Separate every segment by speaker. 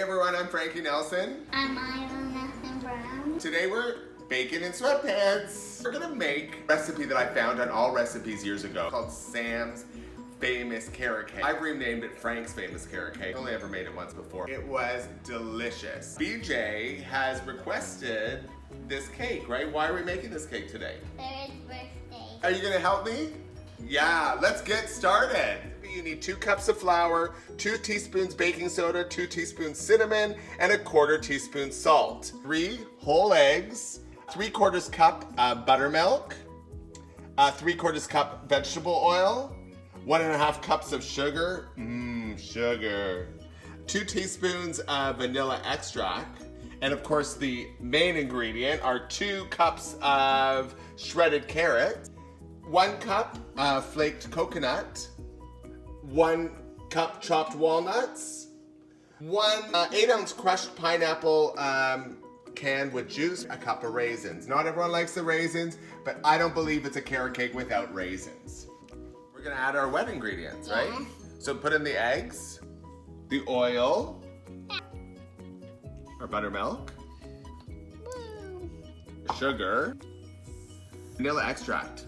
Speaker 1: everyone, I'm Frankie Nelson.
Speaker 2: I'm Milo Brown.
Speaker 1: Today we're baking in sweatpants. We're gonna make a recipe that I found on All Recipes years ago called Sam's Famous Carrot Cake. I've renamed it Frank's Famous Carrot Cake. I only ever made it once before. It was delicious. BJ has requested this cake, right? Why are we making this cake today?
Speaker 2: For his birthday.
Speaker 1: Are you gonna help me? Yeah, let's get started. You need 2 cups of flour, 2 teaspoons baking soda, 2 teaspoons cinnamon, and 1/4 teaspoon salt. 3 whole eggs, 3/4 cup buttermilk, 3/4 cup vegetable oil, 1.5 cups of sugar, sugar, 2 teaspoons of vanilla extract, and of course the main ingredient are 2 cups of shredded carrot, 1 cup flaked coconut, 1 cup chopped walnuts, 1 8-ounce crushed pineapple canned with juice, 1 cup of raisins. Not everyone likes the raisins, but I don't believe it's a carrot cake without raisins. We're gonna add our wet ingredients, right? So put in the eggs, the oil, our buttermilk, sugar, vanilla extract.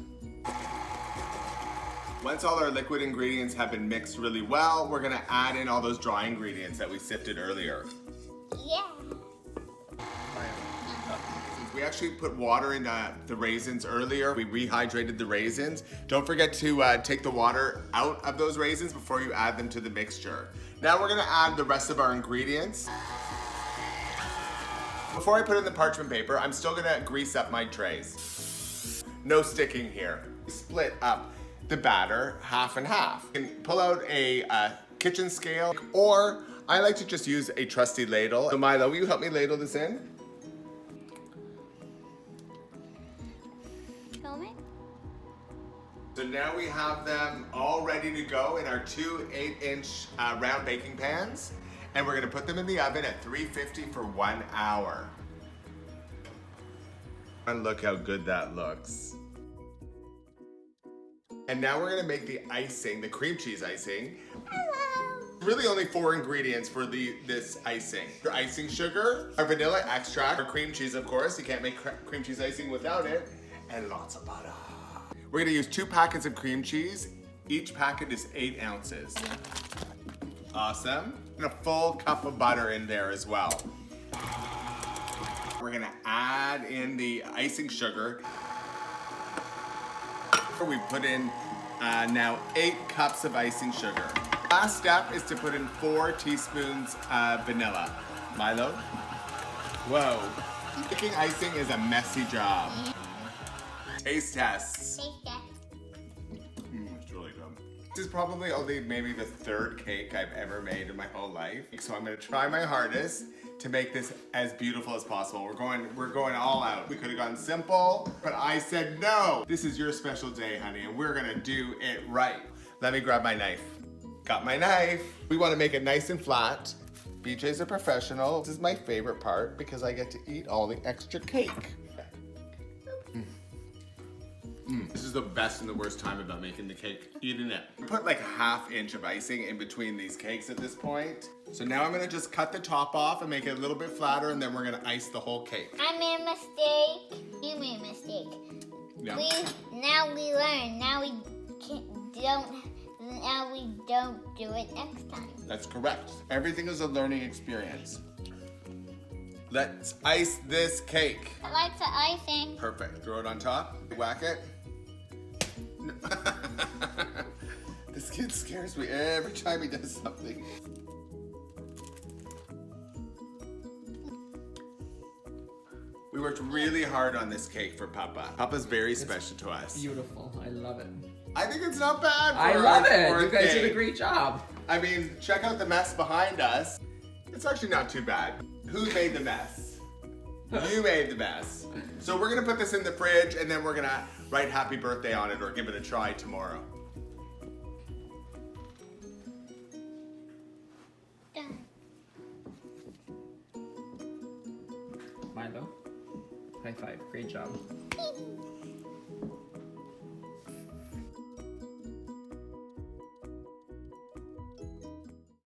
Speaker 1: Once all our liquid ingredients have been mixed really well, we're gonna add in all those dry ingredients that we sifted earlier.
Speaker 2: Yeah.
Speaker 1: Since we actually put water in the raisins earlier, we rehydrated the raisins. Don't forget to take the water out of those raisins before you add them to the mixture. Now we're gonna add the rest of our ingredients. Before I put in the parchment paper, I'm still gonna grease up my trays. No sticking here. Split up the batter half and half. You can pull out a kitchen scale, or I like to just use a trusty ladle. So Milo, will you help me ladle this in?
Speaker 2: Show me.
Speaker 1: So now we have them all ready to go in our 2 8-inch round baking pans, and we're gonna put them in the oven at 350 for 1 hour. And look how good that looks. And now we're gonna make the icing, the cream cheese icing.
Speaker 2: Hello.
Speaker 1: Really only 4 ingredients for this icing. Your icing sugar, our vanilla extract, our cream cheese of course, you can't make cream cheese icing without it, and lots of butter. We're gonna use 2 packets of cream cheese. Each packet is 8 ounces. Awesome. And a full cup of butter in there as well. We're gonna add in the icing sugar. We put in now 8 cups of icing sugar. Last step is to put in 4 teaspoons of vanilla. Milo? Whoa. Making icing is a messy job. Taste tests.
Speaker 2: Taste test.
Speaker 1: It's really good. This is probably only maybe the 3rd cake I've ever made in my whole life. So I'm gonna try my hardest to make this as beautiful as possible. We're going all out. We could have gone simple, but I said no. This is your special day, honey, and we're gonna do it right. Let me grab my knife. Got my knife. We wanna make it nice and flat. BJ's a professional. This is my favorite part because I get to eat all the extra cake. This is the best and the worst time about making the cake, eating it. We put like 1/2 inch of icing in between these cakes at this point. So now I'm gonna just cut the top off and make it a little bit flatter, and then we're gonna ice the whole cake.
Speaker 2: I made a mistake. You made a mistake.
Speaker 1: Yeah.
Speaker 2: Now we learn. Now we don't do it next time.
Speaker 1: That's correct. Everything is a learning experience. Let's ice this cake.
Speaker 2: I like the icing.
Speaker 1: Perfect. Throw it on top. Whack it. No. This kid scares me every time he does something. We worked really hard on this cake for Papa. Papa's very special to us.
Speaker 3: Beautiful. I love it.
Speaker 1: I think it's not bad.
Speaker 3: I love it. You guys did a great job.
Speaker 1: I mean, check out the mess behind us. It's actually not too bad. Who made the mess? You made the mess. So we're gonna put this in the fridge, and then we're gonna write happy birthday on it or give it a try tomorrow.
Speaker 2: Done.
Speaker 3: Milo, high five. Great job.